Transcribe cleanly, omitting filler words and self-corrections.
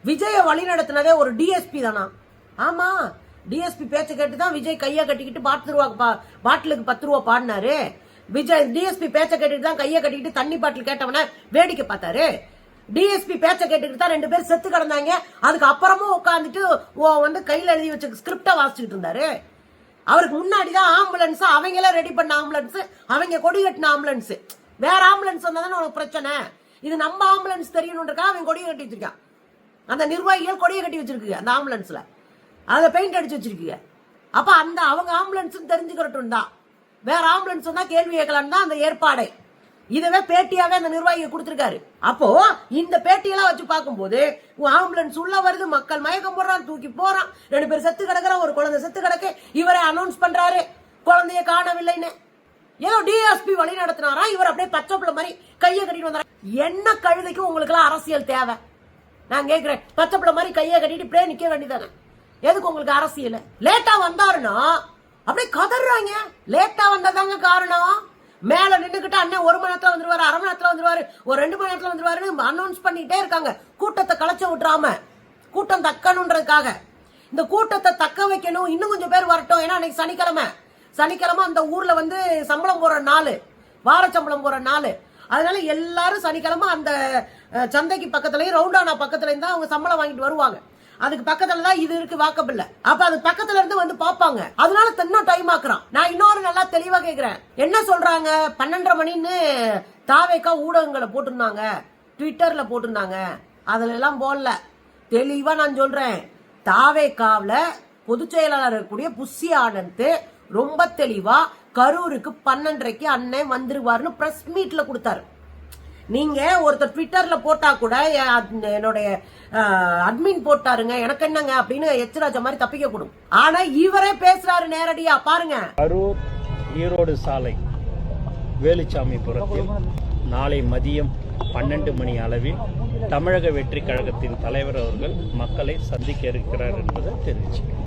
விஜயை வழி நடத்தினதே ஒரு டிஎஸ்பி தானா? ஆமா, டிஎஸ்பி பேச்ச கேட்டுதான் விஜய் கையை கட்டிக்கிட்டு பாட்டிலுக்கு 10 ரூபா பாடினாரு. விஜய் டிஎஸ்பி பேச்ச கேட்டுட்டு தான் கையை கட்டிக்கிட்டு தண்ணி பாட்டில் கேட்டவன வேடிக்கை பார்த்தாரு. டிஎஸ்பி பேச்ச கேட்டுக்கிட்டு தான் 2 பேர் செத்து கிடந்தாங்க. அதுக்கு அப்புறமும் உட்காந்துட்டு வந்து கையில எழுதி வச்ச ஸ்கிரிப்டா வாசிச்சுட்டு இருந்தாரு. அவருக்கு முன்னாடிதான் ஆம்புலன்ஸ், அவங்களே ரெடி பண்ண ஆம்புலன்ஸ், அவங்க கொடி கட்டின ஆம்புலன்ஸ். வேற ஆம்புலன்ஸ் வந்தா தானே உனக்கு பிரச்சனை. இது நம்ம ஆம்புலன்ஸ் தெரியணும்ன்றக்கா அவன் கொடியை கட்டி வச்சிருக்கான். அந்த நிர்வாகிகள் கொடியை கட்டி வச்சிருக்கு அந்த ஆம்புலன்ஸ்ல, அதை பெயிண்ட் அடிச்சு வச்சிருக்கீங்க. அப்ப அந்த அவங்க ஆம்புலன்ஸ் தெரிஞ்சுக்கிறட்டும் தான், வேற ஆம்புலன்ஸ் வந்தா கேள்வி கேட்கலாம் தான் அந்த ஏற்பாடை. இதவே பேட்டியாவே அந்த நிர்வாகியை கொடுத்திருக்காரு. அப்போ இந்த பேட்டியெல்லாம் வச்சு பார்க்கும்போது ஆம்புலன்ஸ் உள்ள வருது, மக்கள் மயக்கம் போடுறான், தூக்கி போறான், 2 பேர் செத்து கிடக்குறான், ஒரு குழந்தை செத்து கிடக்கு, இவரை அனௌன்ஸ் பண்றாரு குழந்தைய காணவில்லைன்னு. ஏதோ டிஎஸ்பி வழி நடத்தினாரா, இவர் அப்படியே பச்சை பிள்ளை மாதிரி கையை கட்டிட்டு வந்தாரா? என்ன கழுதைக்கு உங்களுக்கு எல்லாம் அரசியல் தேவை? நான் கேட்கிறேன், பச்சை பிள்ளை மாதிரி கையை கட்டிட்டு இப்படியே நிக்க வேண்டியதானே? எதுக்கு உங்களுக்கு அரசியல்? லேட்டா வந்தாருன்னா அப்படியே கதறாங்க. லேட்டா வந்ததாங்க காரணம். மேல நின்றுகிட்டு அண்ணன் 1 மணி நேரத்துல வந்துருவாரு, அரை மணி நேரத்துல வந்துருவாரு, ஒரு 2 மணி நேரத்துல வந்துருவாருன்னு அனௌன்ஸ் பண்ணிட்டே இருக்காங்க. கூட்டத்தை கலைச்ச விட்டுறாம, கூட்டம் தக்கணுன்றதுக்காக. இந்த கூட்டத்தை தக்க வைக்கணும், இன்னும் கொஞ்சம் பேர் வரட்டும். ஏன்னா அன்னைக்கு சனிக்கிழமை அந்த ஊர்ல வந்து சம்பளம் போற நாள், வார சம்பளம் போற நாள். அதனால எல்லாரும் சனிக்கிழமை அந்த சந்தைக்கு பக்கத்துலயும் ரவுண்டானா பக்கத்துலயும் தான் அவங்க சம்பளம் வாங்கிட்டு வருவாங்க. அதுக்கு பக்கத்துல தான் இது இருக்கு வாக்கபில்ல. அப்ப அது பக்கத்துல இருந்து வந்து பாப்பாங்க. அதனால இன்னும் டைம் ஆக்குறான். நான் இன்னொரு நல்லா தெளிவா கேக்குறேன், என்ன சொல்றாங்க? 12:30 மணின்னு தாவேக்கா ஊடகங்களை போட்டிருந்தாங்க, ட்விட்டர்ல போட்டிருந்தாங்க. அதுல எல்லாம் போடல. தெளிவா நான் சொல்றேன், தாவேக்காவில பொதுச் செயலாளர் இருக்கக்கூடிய புஷி ஆனந்த் ரொம்ப தெளிவா கரூருக்கு 12:30க்கு அண்ணன் வந்துருவாருன்னு பிரஸ் மீட்ல கொடுத்தாரு. நீங்க ஒருத்தர் ட்விட்டர்ல போட்டா கூட என்னுடைய அட்மின் போட்டாருங்க, எனக்கு என்னங்க அப்படின்னு எச்சராஜ மாதிரி தப்பிக்க கூடும். ஆனா இவரே பேசுறாரு நேரடியா. பாருங்க, கரூர் ஈரோடு சாலை வேலுச்சாமிபுரத்தில் நாளை மதியம் 12 மணி அளவில் தமிழக வெற்றி கழகத்தின் தலைவர் அவர்கள் மக்களை சந்திக்க இருக்கிறார் என்பதை தெரிவிச்சுக்கிறேன்.